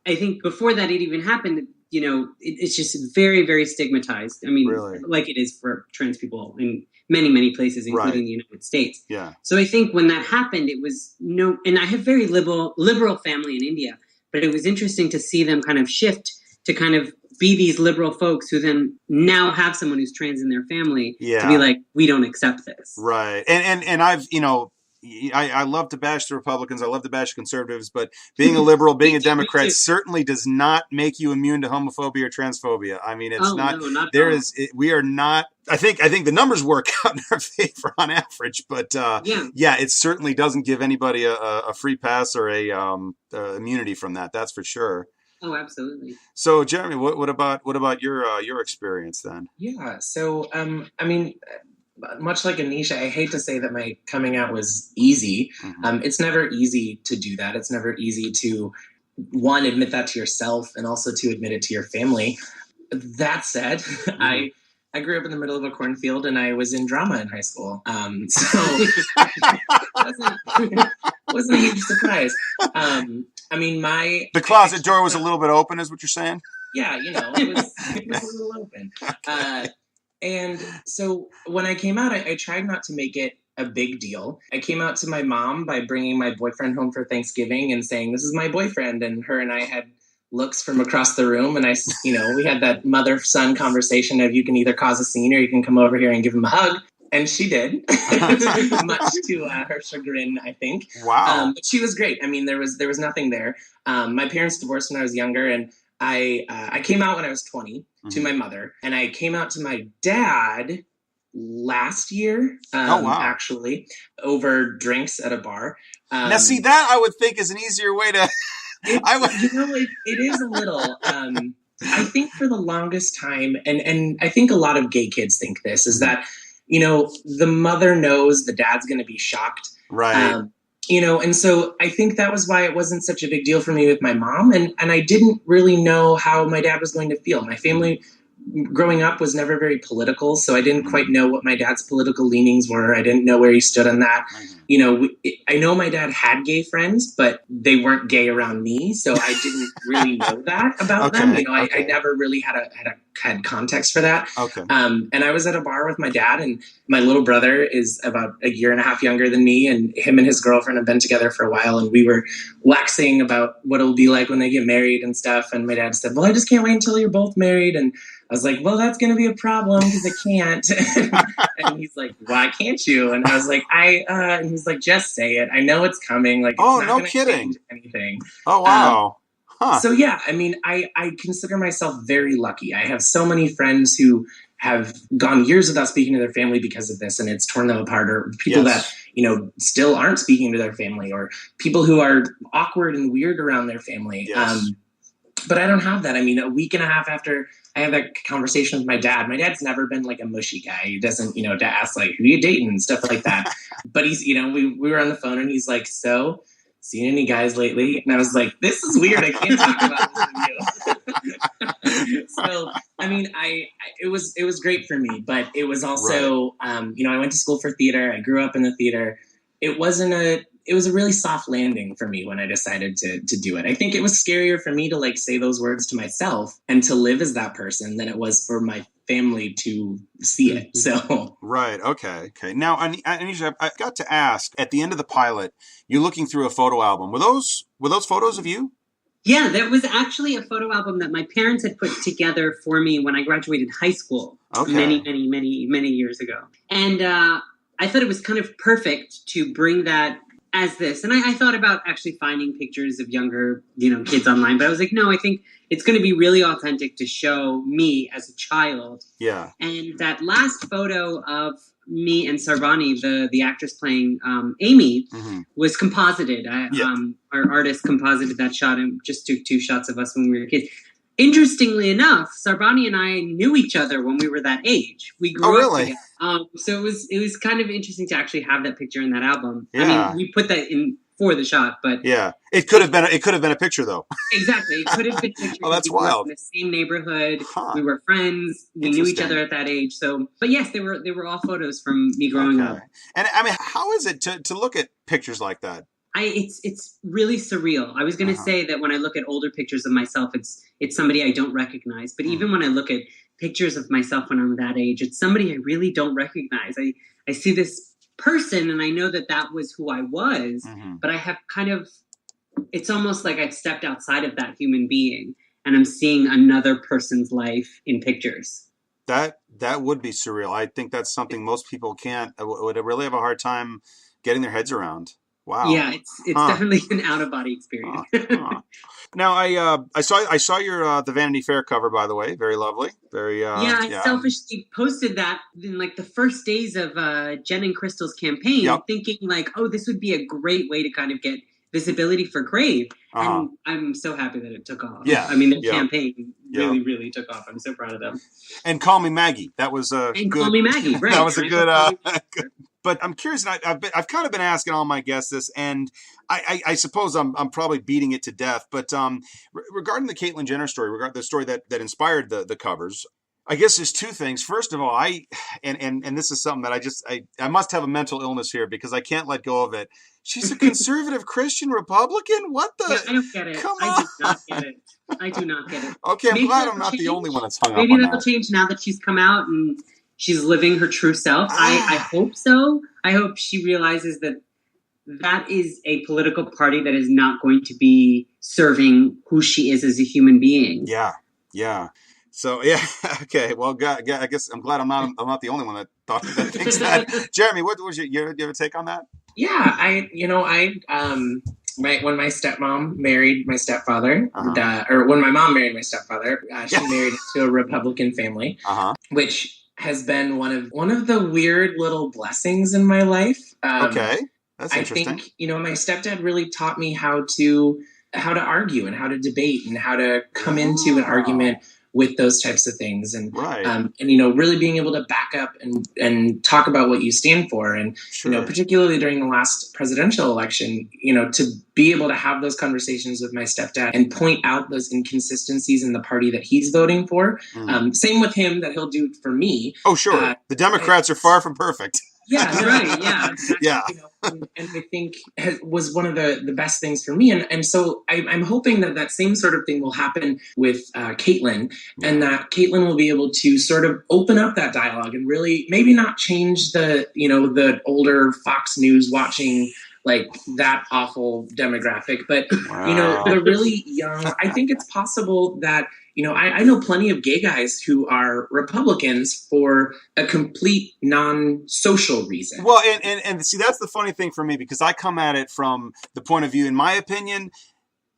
I think before that it even happened, it's just very, very stigmatized. I mean, really? Like it is for trans people in many, many places, including the United States. Yeah. So I think when that happened, it was and I have very liberal family in India, but it was interesting to see them kind of shift to kind of be these liberal folks who then now have someone who's trans in their family to be like, we don't accept this. Right. And I've, I love to bash the Republicans. I love to bash conservatives, but being a liberal, being a Democrat certainly does not make you immune to homophobia or transphobia. I mean, it's not we are not, I think the numbers work out in our favor on average, but it certainly doesn't give anybody a free pass or a immunity from that. That's for sure. Oh, absolutely. So, Jeremy, what about your experience then? Yeah. So, I mean, much like Aneesh, I hate to say that my coming out was easy. It's never easy to do that. It's never easy to, one, admit that to yourself and also to admit it to your family. That said, I grew up in the middle of a cornfield and I was in drama in high school. So it wasn't a huge surprise. I mean, the closet door was a little bit open, is what you're saying? Yeah, it was a little open. And so when I came out, I tried not to make it a big deal. I came out to my mom by bringing my boyfriend home for Thanksgiving and saying, this is my boyfriend. And her and I had looks from across the room. And we had that mother-son conversation of you can either cause a scene or you can come over here and give him a hug. And she did, much to her chagrin, I think. Wow. But she was great. I mean, there was nothing there. My parents divorced when I was younger, and I came out when I was 20 to my mother, and I came out to my dad last year, actually, over drinks at a bar. Now, see, that I would think is an easier way to... it is a little... I think for the longest time, and I think a lot of gay kids think this, is that, the mother knows the dad's going to be shocked. Right. And so I think that was why it wasn't such a big deal for me with my mom. And I didn't really know how my dad was going to feel. My family growing up was never very political, so I didn't quite know what my dad's political leanings were. I didn't know where he stood on that. I know my dad had gay friends, but they weren't gay around me, so I didn't really know that about them. I never really had context for that. Okay. And I was at a bar with my dad, and my little brother is about a year and a half younger than me, and him and his girlfriend have been together for a while, and we were waxing about what it'll be like when they get married and stuff. And my dad said, well, I just can't wait until you're both married. And I was like, well, that's going to be a problem because I can't. And he's like, why can't you? And I was like, and he's like, just say it. I know it's coming. Like, it's not no kidding. Anything. Oh, wow. So, yeah, I mean, I consider myself very lucky. I have so many friends who have gone years without speaking to their family because of this, and it's torn them apart, or people that, still aren't speaking to their family, or people who are awkward and weird around their family. Yes. But I don't have that. I mean, a week and a half after I had that conversation with my dad's never been like a mushy guy. He doesn't, to ask like, who you dating and stuff like that. But he's, we were on the phone and he's like, so seen any guys lately? And I was like, this is weird. I can't talk about this with you. So, I mean, it was great for me, but it was also, I went to school for theater. I grew up in the theater. It was a really soft landing for me when I decided to do it. I think it was scarier for me to like say those words to myself and to live as that person than it was for my family to see it. So right, okay. Now, Aneesh, I've got to ask. At the end of the pilot, you're looking through a photo album. Were those photos of you? Yeah, that was actually a photo album that my parents had put together for me when I graduated high school many years ago, and I thought it was kind of perfect to bring that as this. And I thought about actually finding pictures of younger, kids online, but I was like, no, I think it's going to be really authentic to show me as a child. Yeah. And that last photo of me and Sarvani, the actress playing Amy, was composited. Our artist composited that shot and just took 2 shots of us when we were kids. interestingly enough, Sarbani and I knew each other when we were that age. We grew up together. So it was kind of interesting to actually have that picture in that album. Yeah. I mean, we put that in for the shot, but yeah, it could have been a picture though. Exactly, it could have been a picture. Oh, that's we grew up wild. in the same neighborhood. Huh. We were friends. We knew each other at that age. So, but yes, they were all photos from me growing up. And I mean, how is it to look at pictures like that? It's really surreal. I was going to say that when I look at older pictures of myself, it's somebody I don't recognize. But even when I look at pictures of myself when I'm that age, it's somebody I really don't recognize. I see this person and I know that was who I was, but I have kind of, it's almost like I've stepped outside of that human being and I'm seeing another person's life in pictures. That would be surreal. I think that's something most people would really have a hard time getting their heads around. Wow. Yeah, it's definitely an out of body experience. Now I saw your the Vanity Fair cover, by the way. Very lovely. Very I selfishly posted that in like the first days of Jen and Crystal's campaign, thinking like, oh, this would be a great way to kind of get visibility for Crave. And I'm so happy that it took off. Yeah. I mean, the campaign really, really took off. I'm so proud of them. And Call Me Maggie. That was a good... Call Me Maggie, right. That was a good... But I'm curious, and I've kind of been asking all my guests this, and I suppose I'm probably beating it to death, but regarding the Caitlyn Jenner story, regarding the story that inspired the covers, I guess there's two things. First of all, and this is something that I must have a mental illness here because I can't let go of it. She's a conservative Christian Republican? What the? Yeah, I don't get it. Come on. I do not get it. I do not get it. Okay, I'm glad I'm not the only one that's hung up on that. Maybe that'll change now that she's come out and she's living her true self. I hope so. I hope she realizes that is a political party that is not going to be serving who she is as a human being. Yeah. So yeah, okay. Well, I guess I'm glad I'm not the only one that thinks that. Jeremy, what was you have a take on that? Yeah, when my stepmom married my stepfather, or when my mom married my stepfather, she married into a Republican family, which has been one of the weird little blessings in my life. Okay, that's interesting. I think my stepdad really taught me how to argue and how to debate and how to come into an argument with those types of things, and really being able to back up and talk about what you stand for, and particularly during the last presidential election, to be able to have those conversations with my stepdad and point out those inconsistencies in the party that he's voting for. Same with him that he'll do for me. Oh, sure. The Democrats are far from perfect. Yeah, right. Yeah, exactly. Yeah. And I think was one of the best things for me. And so I'm hoping that same sort of thing will happen with Caitlyn, and that Caitlyn will be able to sort of open up that dialogue and really maybe not change the older Fox News watching like that awful demographic, but the really young. I think it's possible that I know plenty of gay guys who are Republicans for a complete non-social reason. Well, and see, that's the funny thing for me, because I come at it from the point of view, in my opinion,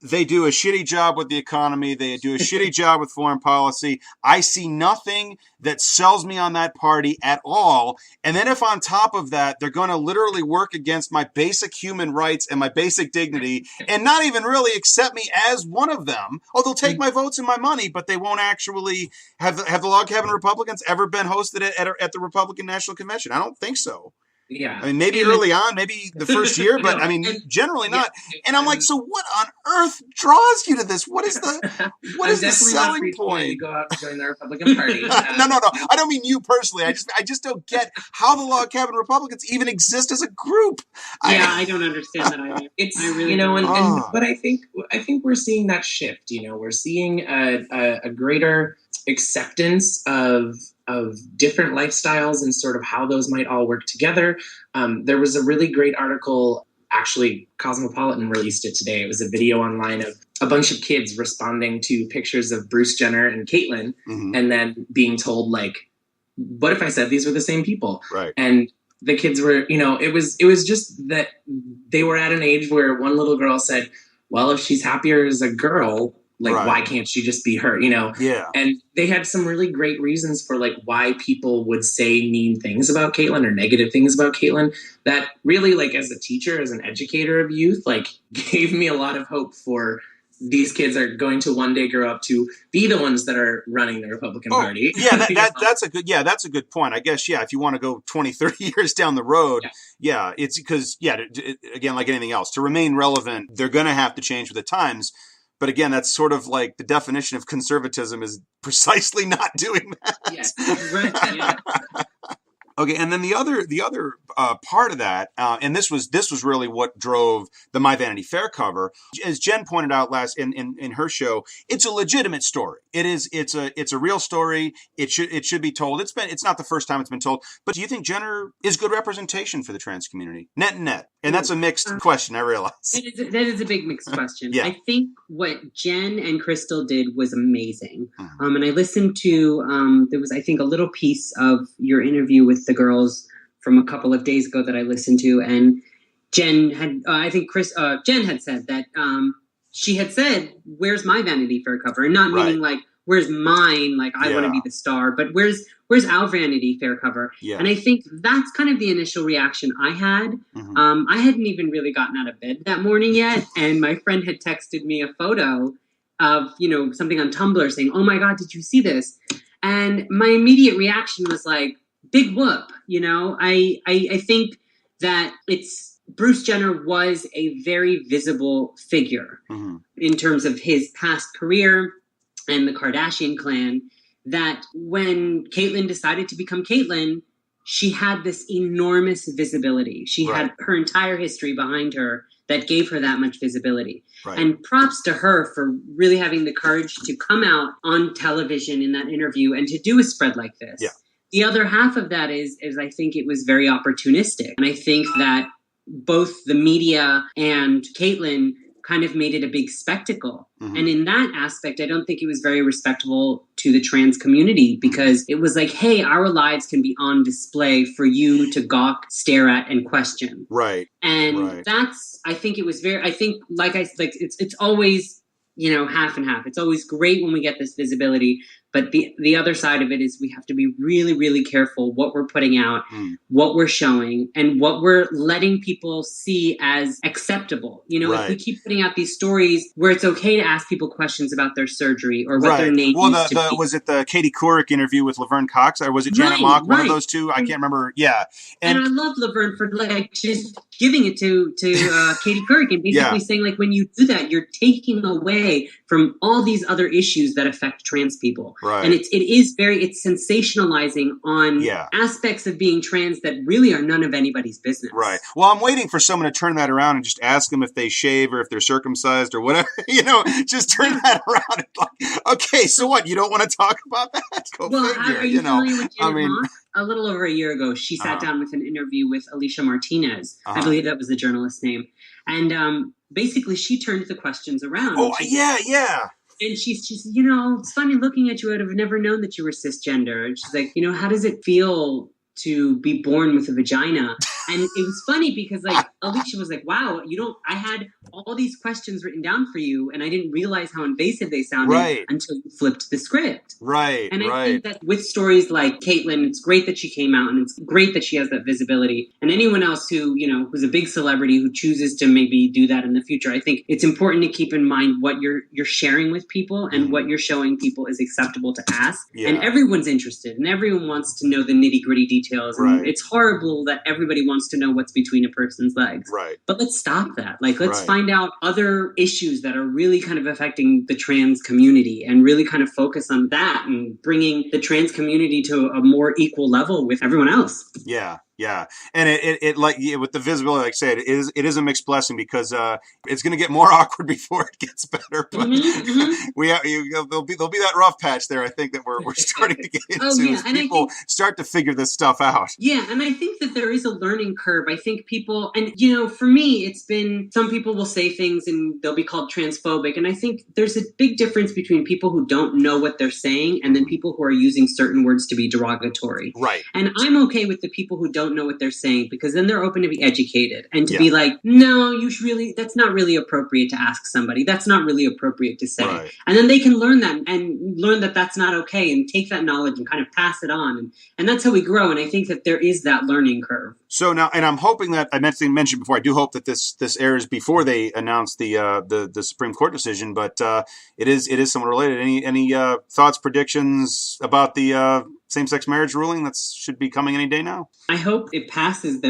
they do a shitty job with the economy. They do a shitty job with foreign policy. I see nothing that sells me on that party at all. And then if on top of that, they're going to literally work against my basic human rights and my basic dignity and not even really accept me as one of them. Oh, they'll take my votes and my money, but they won't actually have the Log Cabin Republicans ever been hosted at the Republican National Convention? I don't think so. Yeah. I mean, maybe early on, maybe the first year, but I mean, generally not. And I'm like, so what on earth draws you to this? What is the selling point? You go out and join the Republican Party. No. I don't mean you personally. I just don't get how the Log Cabin Republicans even exist as a group. I don't understand that either. It's really but I think we're seeing that shift. We're seeing a greater acceptance of different lifestyles and sort of how those might all work together. There was a really great article, actually Cosmopolitan released it today. It was a video online of a bunch of kids responding to pictures of Bruce Jenner and Caitlyn, and then being told, like, what if I said these were the same people? Right. And the kids were, it was just that they were at an age where one little girl said, well, if she's happier as a girl, why can't she just be her, Yeah. And they had some really great reasons for why people would say mean things about Caitlyn or negative things about Caitlyn that really, as a teacher, as an educator of youth, gave me a lot of hope for these kids are going to one day grow up to be the ones that are running the Republican Party. Yeah, that's a good point. I guess, yeah, if you want to go 20, 30 years down the road, it's because, again, like anything else, to remain relevant, they're going to have to change with the times. But again, that's sort of like the definition of conservatism is precisely not doing that. Yes, right. Yeah. Okay, and then the other part of that, and this was really what drove the My Vanity Fair cover. As Jen pointed out last in her show, it's a legitimate story. It's a real story. It should be told. It's not the first time it's been told. But do you think Jenner is good representation for the trans community? Net? And that's a mixed question, I realize. That is a big mixed question. Yeah. I think what Jen and Crystal did was amazing. And I listened to, there was, I think, a little piece of your interview with the girls from a couple of days ago that I listened to. And Jen had, Jen had said that she had said, where's my Vanity Fair cover? And not meaning like, where's mine? Like, I want to be the star, but where's our Vanity Fair cover? Yeah. And I think that's kind of the initial reaction I had. I hadn't even really gotten out of bed that morning yet. And my friend had texted me a photo of, something on Tumblr saying, oh my God, did you see this? And my immediate reaction was like, big whoop. I think that Bruce Jenner was a very visible figure in terms of his past career and the Kardashian clan, that when Caitlyn decided to become Caitlyn, she had this enormous visibility. She had her entire history behind her that gave her that much visibility. Right. And props to her for really having the courage to come out on television in that interview and to do a spread like this. Yeah. The other half of that is I think it was very opportunistic. And I think that both the media and Caitlyn kind of made it a big spectacle. And in that aspect, I don't think it was very respectable to the trans community, because it was like, hey, our lives can be on display for you to gawk, stare at, and question. Right. And that's, I think it was it's always, half and half. It's always great when we get this visibility. But the other side of it is we have to be really, really careful what we're putting out, what we're showing, and what we're letting people see as acceptable. If we keep putting out these stories where it's okay to ask people questions about their surgery or what their name used to be. Was it the Katie Couric interview with Laverne Cox, or was it Janet Mock? One of those two? I can't remember. Yeah. And I love Laverne for just giving it to Katie Couric and basically saying, like, when you do that, you're taking away from all these other issues that affect trans people. Right. And it's sensationalizing on aspects of being trans that really are none of anybody's business. Right. Well, I'm waiting for someone to turn that around and just ask them if they shave or if they're circumcised or whatever. Just turn that around. And like, okay, so what? You don't want to talk about that? Go figure. Are you familiar with Janet Mock? A little over a year ago, she sat down with an interview with Alicia Martinez. I believe that was the journalist's name. And basically, she turned the questions around. Oh, yeah. And she's it's funny looking at you. I'd have never known that you were cisgender. And she's like, how does it feel to be born with a vagina? And it was funny because like Alicia was like, wow, I had all these questions written down for you and I didn't realize how invasive they sounded until you flipped the script. Right. And I think that with stories like Caitlyn, it's great that she came out and it's great that she has that visibility. And anyone else who, who's a big celebrity who chooses to maybe do that in the future, I think it's important to keep in mind what you're sharing with people and what you're showing people is acceptable to ask. Yeah. And everyone's interested and everyone wants to know the nitty-gritty details. And it's horrible that everybody wants to know what's between a person's legs. Right. But let's stop that. Like, let's find out other issues that are really kind of affecting the trans community and really kind of focus on that and bringing the trans community to a more equal level with everyone else. Yeah. Yeah. And it like with the visibility, like I said, it is a mixed blessing because it's going to get more awkward before it gets better. But there'll be that rough patch there, I think, that we're starting to get into as people start to figure this stuff out. Yeah. And I think that there is a learning curve. I think people, and for me, it's been, some people will say things and they'll be called transphobic. And I think there's a big difference between people who don't know what they're saying and then people who are using certain words to be derogatory. Right. And I'm okay with the people who don't don't know what they're saying, because then they're open to be educated and to Yeah. be like, no, that's not really appropriate to ask somebody. That's not really appropriate to say. Right. And then they can learn that and learn that that's not okay and take that knowledge and kind of pass it on. And that's how we grow. And I think that there is that learning curve. So now, and I'm hoping that I mentioned before, I do hope that this airs before they announce the Supreme Court decision, but it is somewhat related. Any thoughts, predictions about the same-sex marriage ruling that should be coming any day now? I hope it passes.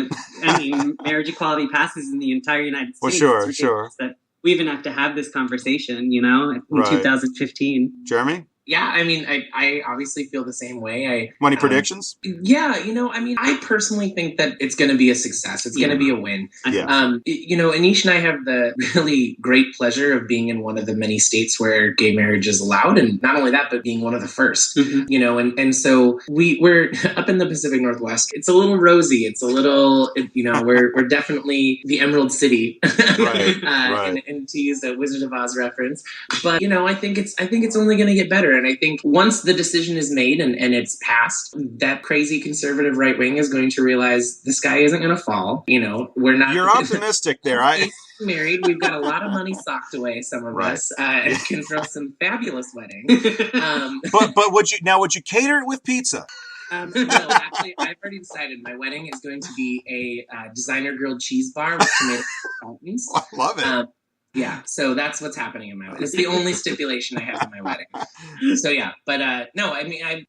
Marriage equality passes in the entire United States. Well, sure. That we even have to have this conversation, in Right. 2015. Jeremy? Yeah, I mean, I obviously feel the same way. Any predictions? Yeah, I personally think that it's going to be a success. It's going to be a win. Yeah. Anish and I have the really great pleasure of being in one of the many states where gay marriage is allowed, and not only that, but being one of the first. Mm-hmm. And so we're up in the Pacific Northwest. It's a little rosy. It's a little, we're definitely the Emerald City, Right. And to use a Wizard of Oz reference. But I think it's only going to get better. And I think once the decision is made and it's passed, that crazy conservative right wing is going to realize the sky isn't going to fall. We're not. You're optimistic there. Married. We've got a lot of money socked away, some of Right. us, and can throw some fabulous weddings. But would you cater it with pizza? No, actually, I've already decided my wedding is going to be a designer grilled cheese bar with tomato fountains. I love it. Yeah, so that's what's happening in my wedding. It's the only stipulation I have in my wedding. So yeah, but no, I mean, I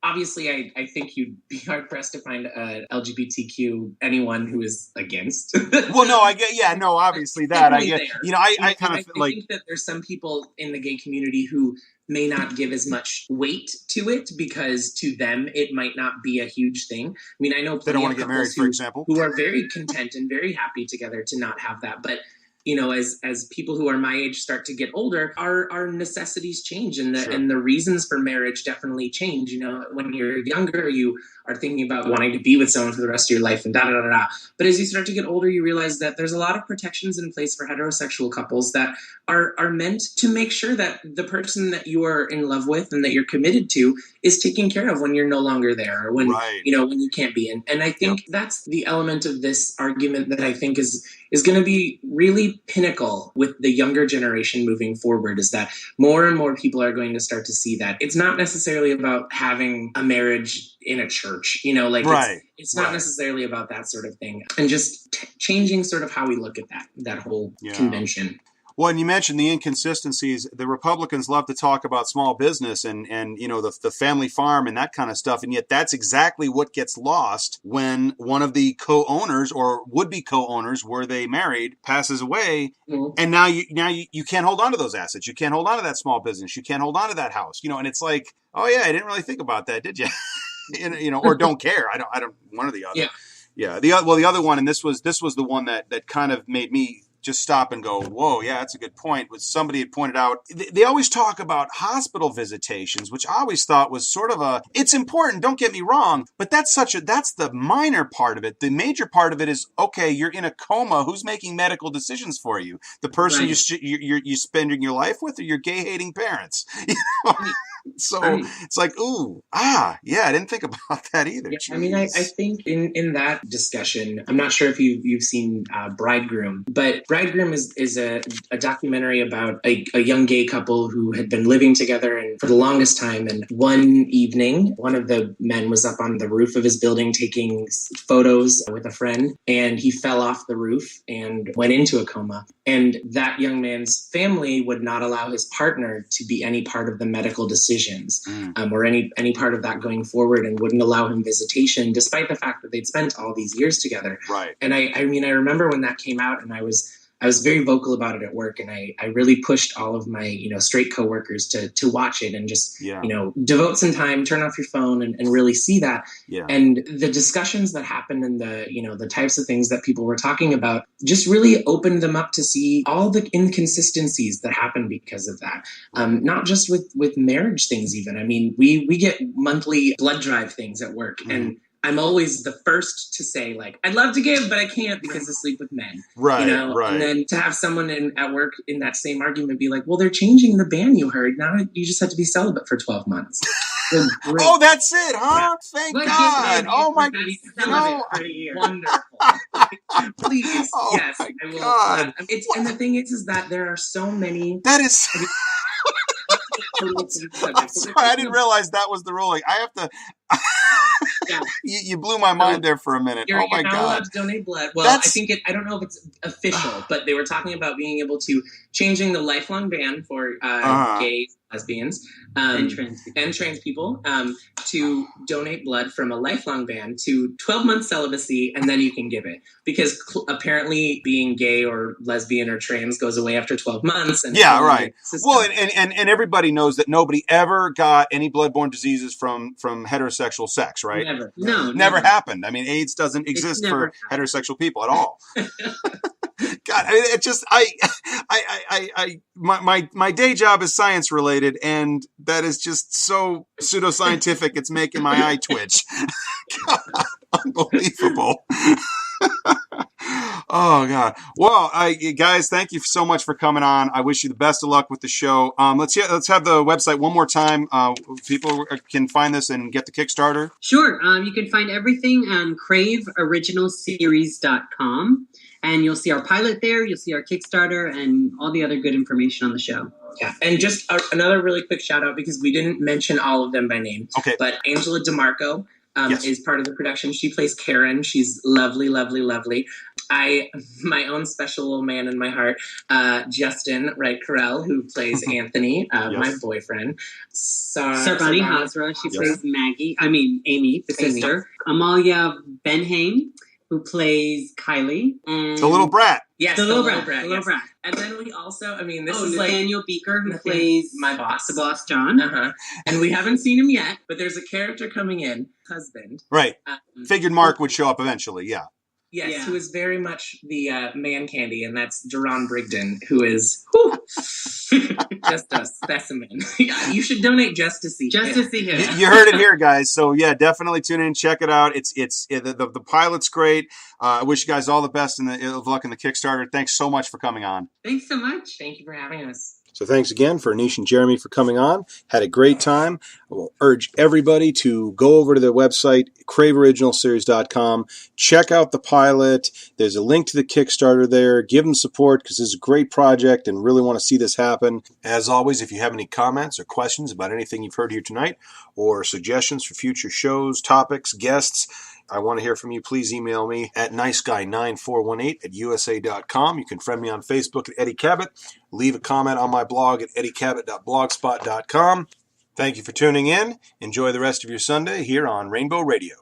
think you'd be hard pressed to find LGBTQ anyone who is against. Well, no, obviously that I get. I kind of like. I think that there's some people in the gay community who may not give as much weight to it because to them it might not be a huge thing. I mean, I know They don't want to get married, for example, who are very content and very happy together to not have that, but. As people who are my age start to get older, our necessities change and the reasons for marriage definitely change. When you're younger, you are thinking about wanting to be with someone for the rest of your life and da-da-da-da. But as you start to get older, you realize that there's a lot of protections in place for heterosexual couples that are meant to make sure that the person that you are in love with and that you're committed to is taken care of when you're no longer there or when, right. When you can't be. And I think that's the element of this argument that I think is going to be really pinnacle with the younger generation moving forward, is that more and more people are going to start to see that it's not necessarily about having a marriage in a church, right. It's not necessarily about that sort of thing, and just changing sort of how we look at that whole convention. Well, and you mentioned the inconsistencies. The Republicans love to talk about small business and the family farm and that kind of stuff. And yet that's exactly what gets lost when one of the co-owners or would-be co-owners, were they married, passes away. Mm-hmm. And now you can't hold on to those assets. You can't hold on to that small business. You can't hold on to that house. And it's like, oh yeah, I didn't really think about that, did you? Or don't care. I don't. One or the other. Yeah. The other one, and this was the one that kind of made me just stop and go, whoa, yeah, that's a good point. Was somebody had pointed out, they always talk about hospital visitations, which I always thought was sort of it's important, don't get me wrong, but that's the minor part of it. The major part of it is, okay, you're in a coma, who's making medical decisions for you? The person you're spending your life with, or your gay-hating parents? So it's like, I didn't think about that either. Yeah, I mean, I think in that discussion, I'm not sure if you've seen Bridegroom, but Bridegroom is a documentary about a young gay couple who had been living together and for the longest time. And one evening, one of the men was up on the roof of his building taking photos with a friend, and he fell off the roof and went into a coma. And that young man's family would not allow his partner to be any part of the medical decisions or any part of that going forward, and wouldn't allow him visitation, despite the fact that they'd spent all these years together. Right. And I remember when that came out, and I was very vocal about it at work, and I really pushed all of my, straight coworkers to watch it and just, devote some time, turn off your phone and really see that. Yeah. And the discussions that happened and the types of things that people were talking about just really opened them up to see all the inconsistencies that happen because of that. Not just with marriage things even. I mean, we get monthly blood drive things at work, and I'm always the first to say, like, I'd love to give, but I can't because I sleep with men. Right, right. And then to have someone at work in that same argument be like, well, they're changing the ban you heard. Now you just have to be celibate for 12 months. Oh, that's it, huh? Thank But God. Oh my Wonderful. Please, Oh yes, my I will. God. And the thing is that there are so many. That is. I'm Sorry, I didn't realize that was the ruling. I have to. Yeah. You blew my mind there for a minute. You're my not God. allowed to donate blood. Well, That's... I don't know if it's official, but they were talking about being able to changing the lifelong ban for gay, lesbians, and trans people to donate blood from a lifelong ban to 12 months celibacy, and then you can give it. Because apparently being gay or lesbian or trans goes away after 12 months. And yeah, right. Well, and everybody knows that nobody ever got any bloodborne diseases from heterosexual sex, right? Never. No. Never happened. I mean, AIDS doesn't exist for heterosexual people at all. God, it just my day job is science related, and that is just so pseudoscientific. It's making my eye twitch. God, unbelievable. Oh God. Well, guys, thank you so much for coming on. I wish you the best of luck with the show. Let's have the website one more time. People can find this and get the Kickstarter. Sure. You can find everything on craveoriginalseries.com, and you'll see our pilot there. You'll see our Kickstarter and all the other good information on the show. Yeah, and just another really quick shout out, because we didn't mention all of them by name. Okay. But Angela DeMarco is part of the production. She plays Karen. She's lovely, lovely, lovely. My own special little man in my heart, Justin Wright Carell, who plays Anthony, my boyfriend. Sarbani Hazra, she plays Amy, the sister. Amalia Benhaim, who plays Kylie. And the little brat. Yes, the little brat. And then we also, this is Nathaniel Beaker, who plays my boss. The boss, John. And we haven't seen him yet, but there's a character coming in, husband. Right. Figured Mark would show up eventually, yeah. Yes, who is very much the man candy, and that's Duran Brigden, who is just a specimen. You should donate just to see him. You heard it here, guys. So yeah, definitely tune in, check it out. The pilot's great. I wish you guys all the best and of luck in the Kickstarter. Thanks so much for coming on. Thanks so much. Thank you for having us. So thanks again for Aneesh and Jeremy for coming on. Had a great time. I will urge everybody to go over to their website, craveoriginalseries.com. Check out the pilot. There's a link to the Kickstarter there. Give them support because this is a great project and really want to see this happen. As always, if you have any comments or questions about anything you've heard here tonight or suggestions for future shows, topics, guests, I want to hear from you. Please email me at niceguy9418@usa.com. You can friend me on Facebook at Eddie Cabot. Leave a comment on my blog at eddiecabot.blogspot.com. Thank you for tuning in. Enjoy the rest of your Sunday here on Rainbow Radio.